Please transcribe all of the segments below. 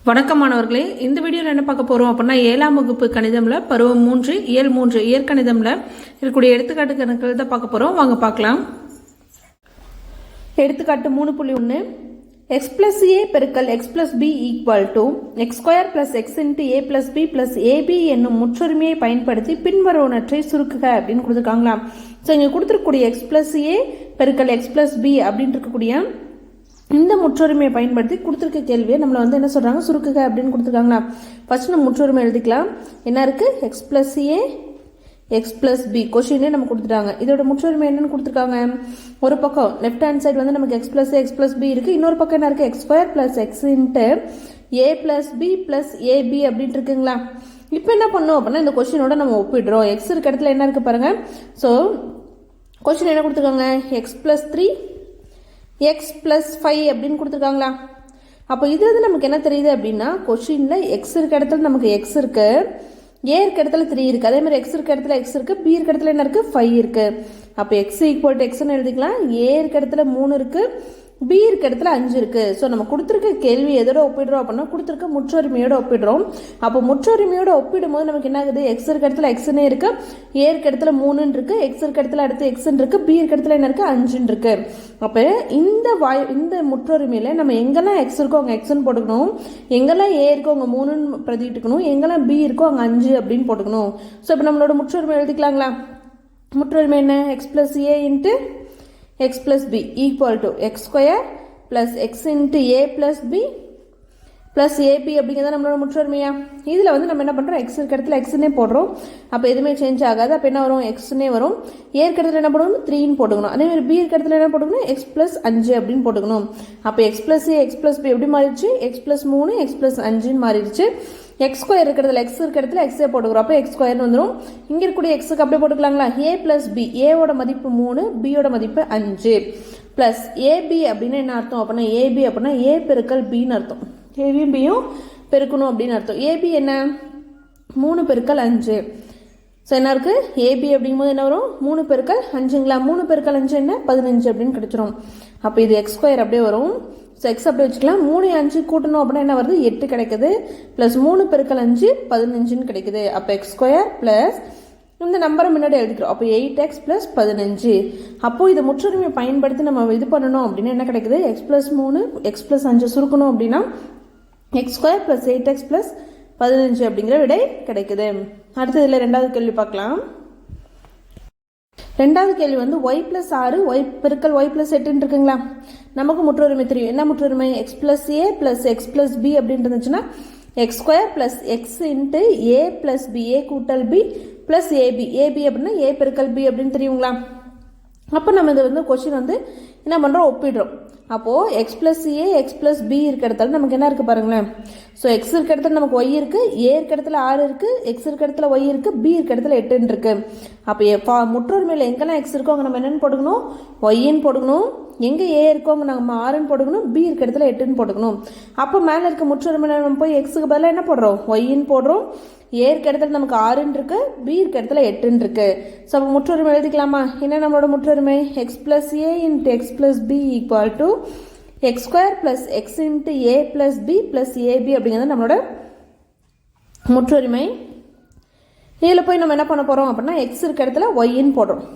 வணக்கம் மாணவர்களே, இந்த வீடியோவில் என்ன பார்க்க போகிறோம் அப்படின்னா 7ஆம் வகுப்பு கணிதம்ல பருவம் 3 இயல் 3 இயற்கணிதம்ல இருக்கக்கூடிய எடுத்துக்காட்டு கணக்குகள் தான் பார்க்க போகிறோம். வாங்க பார்க்கலாம். எடுத்துக்காட்டு 3.1 x plus a பெருக்கல் x plus b equal to x square plus x into a plus b plus ab என்னும் முற்றொருமையை பயன்படுத்தி பின்வருவனற்றை சுருக்குக அப்படின்னு கொடுத்துருக்காங்களா. ஸோ இங்கே கொடுத்துருக்கக்கூடிய x plus a பெருக்கல் x plus b அப்படின்னு இருக்கக்கூடிய இந்த முற்றொருமையை பயன்படுத்தி கொடுத்துருக்க கேள்வியை நம்மளை என்ன சொல்கிறாங்க, சுருக்குக அப்படின்னு கொடுத்துருக்காங்களா. ஃபர்ஸ்ட் நம்ம முற்றொருமை எழுதிக்கலாம். என்ன இருக்குது, X plus A X plus B கொஷினே நம்ம கொடுத்துட்டாங்க. இதோட முற்றொருமை என்னன்னு கொடுத்துருக்காங்க, ஒரு பக்கம் லெஃப்ட் ஹேண்ட் சைடு நமக்கு X plus X plus B இருக்குது, இன்னொரு பக்கம் என்ன இருக்குது, X square plus X into A plus B plus AB அப்படின்ட்டு இருக்குங்களா. இப்போ என்ன பண்ணோம் அப்படின்னா இந்த கொஷினோட நம்ம ஒப்பிடுறோம். எக்ஸ் இருக்க இடத்துல என்ன இருக்குது பாருங்கள். ஸோ கொஷின் என்ன கொடுத்துருக்காங்க, எக்ஸ் ப்ளஸ் 3 எக்ஸ் ப்ளஸ் 5 அப்படின்னு கொடுத்துருக்காங்களா. அப்போ இது நமக்கு என்ன தெரியுது அப்படின்னா, கொஷினில் எக்ஸ் இருக்க இடத்துல நமக்கு எக்ஸ் இருக்கு, ஏ இருக்க இடத்துல 3 இருக்குது, அதே மாதிரி எக்ஸ் இருக்க இடத்துல எக்ஸ் இருக்குது, பி இருக்க இடத்துல என்ன இருக்குது, 5 இருக்குது. அப்போ எக்ஸ் ஈக்குவல் டு எக்ஸ்ன்னு எழுதிக்கலாம். ஏ இருக்க இடத்துல 3 இருக்குது, பி இருக்க இடத்துல 5 இருக்குது. ஸோ நம்ம கொடுத்துருக்க கேள்வி எதோட ஒப்பிடுறோம் அப்படின்னா கொடுத்துருக்க முற்றொருமையோட ஒப்பிடுறோம். அப்போ முற்றொருமையோட ஒப்பிடும் போது நமக்கு என்ன ஆகுது, எக்ஸ் இருக்க இடத்துல எக்ஸ்னே இருக்குது, ஏ இருக்க இடத்துல 3 இருக்குது, எக்ஸ் இருக்க இடத்துல அடுத்து எக்ஸ்ன்னு இருக்குது, பி இருக்க இடத்துல என்ன இருக்குது, 5 இருக்குது. அப்போ இந்த முற்றொருமையில் நம்ம எங்கெல்லாம் எக்ஸ் இருக்கோ அங்கே எக்ஸ்ன்னு போட்டுக்கணும், எங்கெல்லாம் ஏ இருக்கோ அங்கே 3ன்னு பிரதிட்டுக்கணும், எங்கெல்லாம் பி இருக்கோ அங்கே 5 அப்படின்னு போட்டுக்கணும். ஸோ இப்போ நம்மளோட முற்றொருமை எழுதிக்கலாங்களா. முற்றொருமை என்ன, X plus A into x plus b equal to x square plus x into a plus b plus ab அப்படிங்கிறத நம்மளோட முற்றொருமையா. இதில் நம்ம என்ன பண்ணுறோம், எக்ஸ் இருக்க இடத்துல எக்ஸ்னே போடுறோம். அப்போ எதுவுமே சேஞ்ச் ஆகாது. அப்போ என்ன வரும், எக்ஸ்னே வரும். ஏ இருக்க இடத்துல என்ன போடணும், 3ன்னு போட்டுக்கணும். அதே மாதிரி பி இருக்க இடத்துல என்ன போட்டுக்கணும், எக்ஸ் ப்ளஸ் 5 அப்படின்னு போட்டுக்கணும். அப்போ X plus A X plus B எப்படி மாறிடுச்சு, எக்ஸ் ப்ளஸ் 3 எக்ஸ் ப்ளஸ் 5ன்னு மாறிடுச்சு. எக்ஸ் ஸ்கொயர் இருக்கிறதுல எக்ஸ் இருக்க இடத்துல எக்ஸே போட்டுக்கிறோம். அப்போ எக்ஸ் ஸ்கொயர்னு வந்துடும். இங்கே இருக்கக்கூடிய எக்ஸுக்கு அப்படியே போட்டுக்கலாங்களா. ஏ ப்ளஸ் பி, ஏவோட மதிப்பு 3, பியோட மதிப்பு 5 ப்ளஸ் ஏபி அப்படின்னு என்ன அர்த்தம் அப்படின்னா, ஏபி அப்படின்னா ஏ பெருக்கல் பின்னு அர்த்தம். ஏபியும் பியும் பெருக்கணும் அப்படின்னு அர்த்தம். ஏபி என்ன, 3 பெருக்கல் 5. ஸோ என்ன இருக்குது, ஏபி அப்படிங்கும்போது என்ன வரும், 3 பெருக்கல் 5ங்களா. 3 பெருக்கல் 5 என்ன, 15 அப்படின்னு கிடைச்சிரும். அப்போ இது எக்ஸ் ஸ்கொயர் அப்படியே வரும். ஸோ எக்ஸ் அப்படியே வச்சுக்கலாம். 3 5 கூட்டணும் அப்படின்னா என்ன வருது, 8 கிடைக்குது. ப்ளஸ் 3 பெருக்கல் 5 15ன்னு கிடைக்குது. அப்போ எக்ஸ் ஸ்கொயர் ப்ளஸ் இந்த நம்பரை முன்னாடி எழுதிக்கிறோம். அப்போ 8x ப்ளஸ் 15. அப்போது இதை முற்றொருமையை பயன்படுத்தி நம்ம இது பண்ணணும் அப்படின்னா என்ன கிடைக்குது, எக்ஸ் ப்ளஸ் 3 எக்ஸ் ப்ளஸ் 5 சுருக்கணும் அப்படின்னா X square plus 8x plus 15 அப்படிங்கிற விடை கிடைக்குது. அடுத்து இதில் ரெண்டாவது கேள்வி பார்க்கலாம். ரெண்டாவது கேள்வி ஒய் ப்ளஸ் 6 ஒய் பெருக்கல் ஒய் ப்ளஸ் 8 இருக்குங்களா. நமக்கு முற்றொருமை தெரியும். என்ன முற்றொருமை, X plus A plus X plus B அப்படின்னு இருந்துச்சுன்னா X square plus X into A plus B, A கூட்டல் பி ப்ளஸ் ஏபி, ஏபி அப்படின்னா ஏ பெருக்கல் பி அப்படின்னு தெரியுங்களா. அப்போ நம்ம இது கொஸ்டின் என்ன பண்ணுறோம், ஒப்பிடுறோம். அப்போது X plus A X plus B இருக்க இடத்துல நமக்கு என்ன இருக்குது பாருங்களேன். ஸோ எக்ஸ் இருக்க இடத்துல நமக்கு ஒய் இருக்குது, ஏ இருக்க இடத்துல 6 இருக்குது, எக்ஸ் இருக்க இடத்துல ஒய் இருக்குது, பி இருக்க இடத்துல 8 இருக்குது. அப்போ முற்றொருமையில் எங்கெல்லாம் எக்ஸ் இருக்கோ அங்கே நம்ம என்னென்னு போட்டுக்கணும், ஒய்ன்னு போட்டுக்கணும். எங்கே ஏ இருக்கோ அங்கே நம்ம 6ன்னு போட்டுக்கணும், பி இருக்க இடத்துல 8ன்னு போட்டுக்கணும். அப்போ மேலே இருக்க முற்றொருமையில் நம்ம போய் எக்ஸுக்கு பதிலாக என்ன போடுறோம், ஒய்ன்னு போடுறோம். ஏ இருக்க இடத்துல நமக்கு 6ன்னு இருக்குது, பி இருக்க இடத்துல 8ன்னு இருக்குது. ஸோ அப்போ முற்றொருமை எழுதிக்கலாமா. என்ன நம்மளோட முற்றொருமை, X plus A into X plus B equal to X square plus X into A plus B plus AB அப்படிங்கிறது நம்மளோட முற்றொருமை. இதில் போய் நம்ம என்ன பண்ண போகிறோம் அப்படின்னா எக்ஸ் இருக்க இடத்துல ஒய்ன்னு போடுறோம்.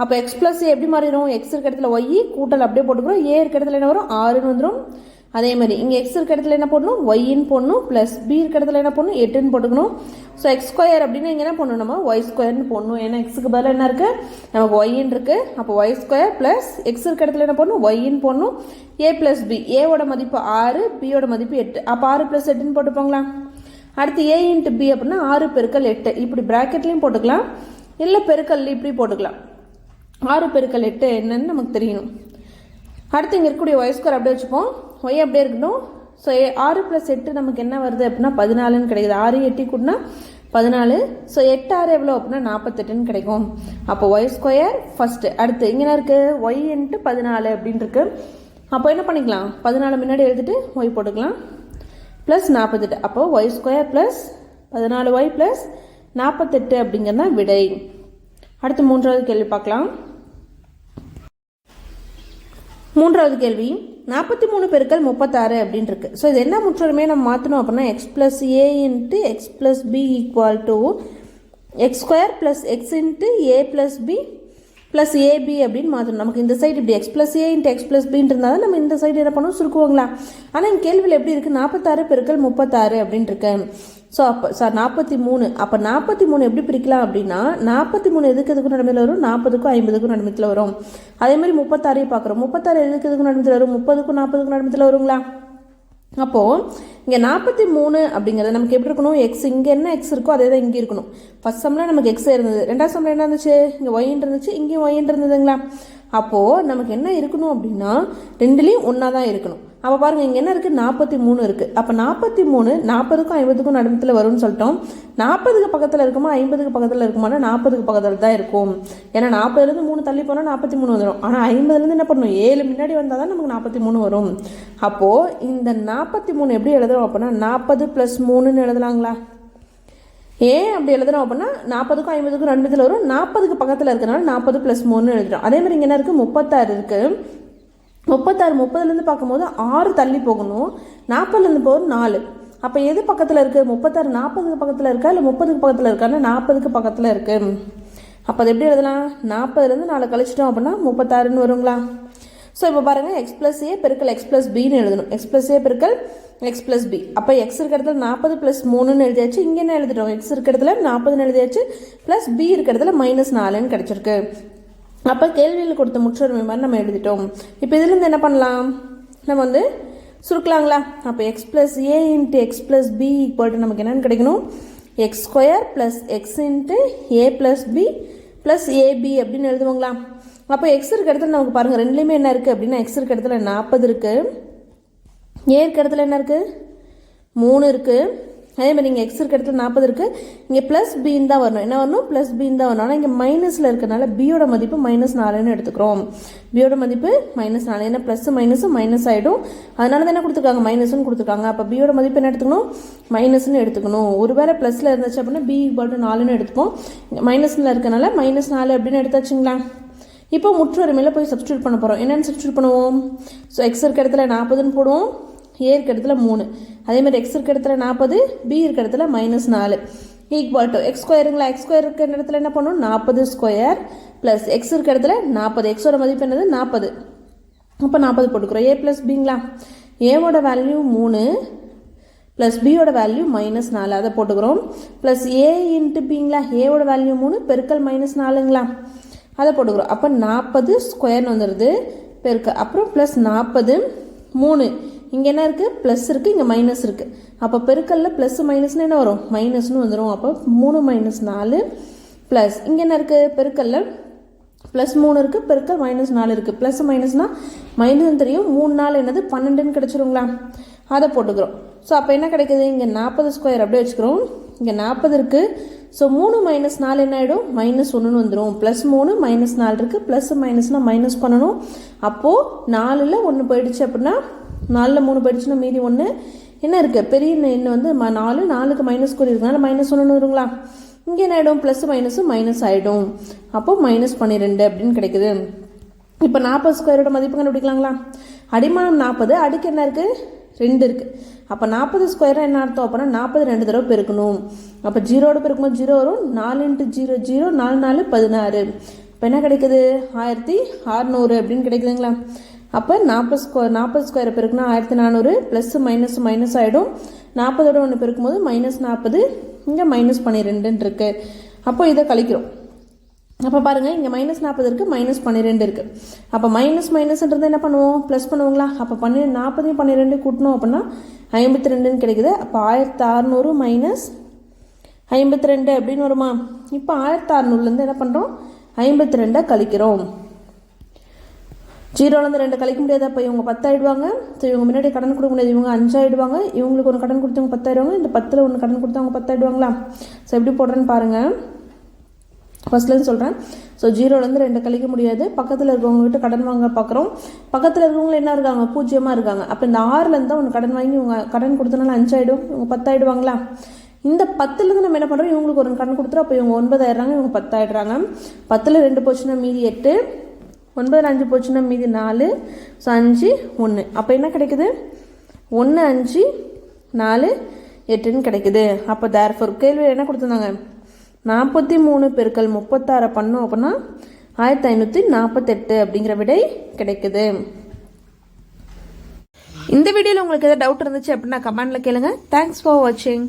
அப்போ எக்ஸ் ப்ளஸ் ஏ எப்படி மாறிடும், எக்ஸ் இருக்க இடத்துல ஒய் கூட்டல் அப்படியே போட்டுக்கிறோம். ஏ இருக்க இடத்துல என்ன வரும், 6ன்னு வந்துடும். அதே மாதிரி இங்கே எக்ஸ் இருக்க இடத்துல என்ன போடணும், ஒய்ன்னு போடணும். ப்ளஸ் பி இருக்க இடத்துல என்ன போடணும், 8ன்னு போட்டுக்கணும். ஸோ எக்ஸ் ஸ்கொயர் அப்படின்னு இங்கே என்ன பண்ணணும், நம்ம ஒய் ஸ்கொயர்னு போடணும். ஏன்னா எக்ஸுக்கு பதிலாக என்ன இருக்குது, நமக்கு ஒய்ன்னு இருக்குது. அப்போ ஒய் ஸ்கொயர் ப்ளஸ் எக்ஸ் இருக்க இடத்துல என்ன போடணும், ஒய்ன்னு போடணும். ஏ ப்ளஸ் பி, ஏவோட மதிப்பு 6, பியோட மதிப்பு 8. அப்போ 6 ப்ளஸ் 8ன்னு போட்டுப்பாங்களா. அடுத்து ஏ இன்ட்டு பி அப்படின்னா 6 பெருக்கல் 8 இப்படி ப்ராக்கெட்லேயும் போட்டுக்கலாம், இல்லை பெருக்கல் இப்படி போட்டுக்கலாம். 6 பெருக்கல் 8 என்னன்னு நமக்கு தெரியணும். அடுத்து இங்கே இருக்கக்கூடிய ஒய் ஸ்கொயர் அப்படியே வச்சுப்போம், ஒய் அப்படியே இருக்கட்டும். ஸோ 6 ப்ளஸ் 8 நமக்கு என்ன வருது அப்படின்னா 14ன்னு கிடைக்குது. 6 8 கூட்டினா 14. ஸோ 8 6 எவ்வளோ அப்படின்னா 48ன்னு கிடைக்கும். அப்போ ஒய் ஸ்கொயர் ஃபஸ்ட்டு. அடுத்து இங்கே என்ன இருக்குது, ஒய் இன்ட்டு 14 அப்படின்னு இருக்குது. அப்போ என்ன பண்ணிக்கலாம், 14 முன்னாடி எழுதிட்டு ஒய் போட்டுக்கலாம் ப்ளஸ் 48. அப்போது Y square plus 14y plus 48 அப்படிங்கிறது தான் விடை. அடுத்து மூன்றாவது கேள்வி பார்க்கலாம். மூன்றாவது கேள்வி 43 பெருக்கல் 36 அப்படின்னு இருக்கு. ஸோ இது என்ன முற்றொருமையை நம்ம மாற்றணும் அப்படின்னா x + a × x + b = x² + x × a + b + ab அப்படின்னு மாற்றணும். நமக்கு இந்த சைடு இப்படி x + a × x + b இருந்தால் தான் நம்ம இந்த சைடு என்ன பண்ணுவோம், சுருக்குவாங்களா. ஆனால் இந்த கேள்வியில் எப்படி இருக்குது, 46 பெருக்கல் 36 அப்படின்னு இருக்கு. ஸோ அப்போ 43, அப்போ 43 எப்படி பிரிக்கலாம் அப்படின்னா 43 எதுக்கும் நடுமையில் வரும், 40க்கும் 50க்கும் நடுமத்தில் வரும். அதே மாதிரி 36 பார்க்குறோம், 36 எதுக்கும் நடுமத்தில் வரும், 30க்கும் 40க்கும் நடுமத்தில் வருங்களா. அப்போது இங்கே 43 அப்படிங்கிறது நமக்கு எப்படி இருக்கணும், எக்ஸ் இங்கே என்ன எக்ஸ் இருக்கோ அதே தான் இங்கே இருக்கணும். ஃபஸ்ட் சம்மில் நமக்கு எக்ஸ் இருந்தது, ரெண்டாவது சம்மில் என்ன இருந்துச்சு, இங்கே ஒயின் இருந்துச்சு, இங்கேயும் ஒயின் இருந்ததுங்களா. அப்போது நமக்கு என்ன இருக்கணும் அப்படின்னா ரெண்டுலேயும் ஒன்றா தான் இருக்கணும். அப்போ பாருங்கள் இங்கே என்ன இருக்குது, 43 இருக்குது. அப்போ 43 40க்கும் 50க்கும் நடுமத்தில் வரும்னு சொல்லிட்டோம். 40க்கு பக்கத்தில் இருக்குமா 50க்கு பக்கத்தில் இருக்குமானா 40க்கு பக்கத்தில் தான் இருக்கும். ஏன்னா 40லேருந்து 3 தள்ளி போனால் 43 வந்துடும். ஆனால் 50லேருந்து என்ன பண்ணணும், 7 முன்னாடி வந்தால் தான் நமக்கு 43 வரும். அப்போது இந்த 43 எப்படி எழுதுறோம் அப்படின்னா 40 + 3ன்னு எழுதலாங்களா. ஏன் அப்படி எழுதுறோம் அப்படின்னா 40க்கும் 50க்கும் நடுமத்தில் வரும், 40க்கு பக்கத்தில் இருக்கிறனால 40 + 3ன்னு எழுதுறோம். அதே மாதிரி இங்கே என்ன இருக்குது, 36 இருக்குது. 36 30லேருந்து பார்க்கும்போது 6 தள்ளி போகணும், 40லேருந்து போகும் 4. அப்போ எது பக்கத்தில் இருக்குது, 36 40க்கு பக்கத்தில் இருக்கா இல்லை 30க்கு பக்கத்தில் இருக்கான்னா 40க்கு பக்கத்தில் இருக்குது. அப்போ அது எப்படி எழுதலாம், 40லேருந்து 4 கழிச்சிட்டோம் அப்படின்னா 36ன்னு வருங்களா. ஸோ இப்போ பாருங்கள் x + a பெருக்கல் x + bன்னு எழுதணும். x + a பெருக்கல் x + b. அப்போ x இருக்க இடத்துல 40 + 3ன்னு எழுதியாச்சு. இங்கே என்ன எழுதிட்டோம், x இருக்க இடத்துல 40ன்னு எழுதியாச்சு, ப்ளஸ் b இருக்க இடத்துல -4ன்னு கிடச்சிருக்கு. அப்போ கேள்வியில் கொடுத்த முற்றொருமை மாதிரி நம்ம எழுதிட்டோம். இப்போ இதுலேருந்து என்ன பண்ணலாம், நம்ம வந்து சுருக்கலாங்களா. அப்போ x + a × x + b = நமக்கு என்னென்னு கிடைக்கணும், x² + x × a + b + ab அப்படின்னு எழுதுவோங்களா. அப்போ x இருக்க இடத்துல நமக்கு பாருங்கள் ரெண்டுலேயுமே என்ன இருக்குது அப்படின்னா x இருக்க இடத்துல 40 இருக்குது, a இருக்க இடத்துல என்ன இருக்குது 3 இருக்குது. அதே மாதிரி இங்கே எக்ஸ் இருக்க இடத்துல 40 இருக்குது, இங்கே ப்ளஸ் பின்னு தான் வரணும். என்ன வரணும், ப்ளஸ் பின்னு தான் வரணும். ஆனால் இங்கே மைனஸில் இருக்கிறனால பியோட மதிப்பு -4ன்னு எடுத்துக்கிறோம். பியோட மதிப்பு -4, ஏன்னா ப்ளஸ் மைனஸும் மைனஸ் ஆகிடும். அதனால தான் என்ன கொடுத்துருக்காங்க, மைனஸ்ன்னு கொடுத்துருக்காங்க. அப்போ பியோட மதிப்பு என்ன எடுத்துக்கணும், மைனஸ்ன்னு எடுத்துக்கணும். ஒருவேளை ப்ளஸில் இருந்துச்சு அப்படின்னா b = 4ன்னு எடுத்துப்போம். மைனஸில் இருக்கனால -4 அப்படின்னு எடுத்தாச்சுங்களா. இப்போ முற்றொருமையில் போய் சப்ஸ்டியூட் பண்ண போகிறோம். என்னென்னு சப்ஸ்டியூட் பண்ணுவோம், ஸோ எக்ஸ் இருக்க இடத்துல 40ன்னு போடுவோம், ஏ இருக்க இடத்துல 3, அதே மாதிரி எக்ஸ் இருக்க இடத்துல 40, பி இருக்க இடத்துல -4 = x²ங்களா. x² இருக்க இடத்துல என்ன பண்ணும், 40² ப்ளஸ் எக்ஸ் இருக்க இடத்துல 40, எக்ஸோட மதிப்பு என்னது 40. அப்போ 40 போட்டுக்கிறோம். a + bங்களா, ஏவோட வேல்யூ 3 ப்ளஸ் பியோட வேல்யூ -4, அதை போட்டுக்கிறோம். ப்ளஸ் a × bங்களா, ஏவோட வேல்யூ 3 பெருக்கல் -4ங்களா, அதை போட்டுக்கிறோம். அப்போ 40² வந்துடுது பெருக்க, அப்புறம் ப்ளஸ் 40 3, இங்கே என்ன இருக்குது, ப்ளஸ் இருக்குது, இங்கே மைனஸ் இருக்குது. அப்போ பெருக்கல்ல ப்ளஸ் மைனஸ்னு என்ன வரும், மைனஸ்னு வந்துடும். அப்போ 3 - 4 ப்ளஸ் இங்கே என்ன இருக்குது, பெருக்கல்ல ப்ளஸ் 3 இருக்குது, பெருக்கல் -4 இருக்குது. ப்ளஸ் மைனஸ்னால் மைனஸ் தெரியும், 3 4 என்னது 12ன்னு கிடச்சிருங்களா, அதை போட்டுக்கிறோம். ஸோ அப்போ என்ன கிடைக்குது, இங்கே 40² அப்படியே வச்சுக்கிறோம், இங்கே 40 இருக்குது. ஸோ 3 - 4 என்ன ஆகிடும், -1ன்னு வந்துடும். ப்ளஸ் 3 -4 இருக்குது, ப்ளஸ் மைனஸ்னால் மைனஸ் பண்ணணும். அப்போது 4ல் 1 போயிடுச்சு அப்படின்னா 4ல் 3 போயிடுச்சுன்னா மீதி 1 என்ன இருக்குது, பெரிய எண் வந்து 4, 4க்கு மைனஸ் குறி இருக்கனால -1ன்னு வருங்களா. இங்கே என்ன ஆகிடும், ப்ளஸ் மைனஸும் மைனஸ் ஆகிடும். அப்போது -12 அப்படின்னு கிடைக்குது. இப்போ 40² மதிப்பு கண்டுபிடிக்கலாங்களா. அடிமானம் 40, அடுக்கு என்ன இருக்குது 2 இருக்குது. அப்போ 40² என்ன அர்த்தம் அப்படின்னா 40 2 தடவை பெருக்கணும். அப்போ 0டு பெருக்கும்போது 0 வரும், 4 × 0 0, 4 4 16. இப்போ என்ன கிடைக்குது, 1600 அப்படின்னு கிடைக்குதுங்களா. அப்போ 40² பெருக்குனா 1400, ப்ளஸ் மைனஸ் மைனஸ் ஆகிடும். 40ஓட 1 பெருக்கும்போது -40, இங்கே -12ன்னு இருக்குது. அப்போ இதை கழிக்கிறோம். அப்போ பாருங்கள் இங்கே -40 இருக்குது, -12 இருக்குது. அப்போ மைனஸ்ன்றது என்ன பண்ணுவோம், ப்ளஸ் பண்ணுவோங்களா. அப்போ 40 12 கூட்டணும் அப்படின்னா 52ன்னு கிடைக்குது. அப்போ 1600 - 52 அப்படின்னு வருமா. இப்போ 1600லேருந்து என்ன பண்ணுறோம், 52 கழிக்கிறோம். 0லேருந்து 2 கழிக்க முடியாது. அப்போ இவங்க 10 ஆகிடுவாங்க. ஸோ இவங்க முன்னாடி கடன் கொடுக்க முடியாது, இவங்க 5 ஆகிடுவாங்க. இவங்களுக்கு ஒரு கடன் கொடுத்தவங்க 10 ஆகிடுவாங்க. இந்த 10ல் 1 கடன் கொடுத்தவங்க 10 ஆகிடுவாங்களா. ஸோ எப்படி போடுறேன்னு பாருங்கள், ஃபர்ஸ்ட்லேருந்து சொல்கிறேன். ஸோ 0லேருந்து 2 கழிக்க முடியாது. பக்கத்தில் இருக்கவங்ககிட்ட கடன் வாங்க பார்க்குறோம். பக்கத்தில் இருக்கவங்க என்ன இருக்காங்க, 0 இருக்காங்க. அப்போ இந்த 6லேருந்து தான் 1 கடன் வாங்கி இவங்க கடன் கொடுத்தனால 5 ஆகிடும், இவங்க 10 ஆகிடுவாங்களா. இந்த 10லேருந்து நம்ம என்ன பண்ணுறோம், இவங்களுக்கு ஒரு கடன் கொடுத்துரும். அப்போ இவங்க 9 ஆயிடுறாங்க, இவங்க 10 ஆகிடுறாங்க. 10ல் 2 போச்சுன்னா மீதி 8. 9 5 போச்சுன்னா மீதி 4. ஸோ 5 1. அப்போ என்ன கிடைக்குது? 1 5 4 8ன்னு கிடைக்குது. அப்போ தேர்ஃபோர் கேள்வியில் என்ன கொடுத்துருந்தாங்க? 43 பெருக்கல் 36 பண்ணோம் அப்படின்னா 1548 அப்படிங்கிற விடை கிடைக்குது. இந்த வீடியோவில் உங்களுக்கு ஏதாவது டவுட் இருந்துச்சு அப்படின்னா கமெண்ட்டில் கேளுங்க. தேங்க்ஸ் ஃபார் வாட்சிங்.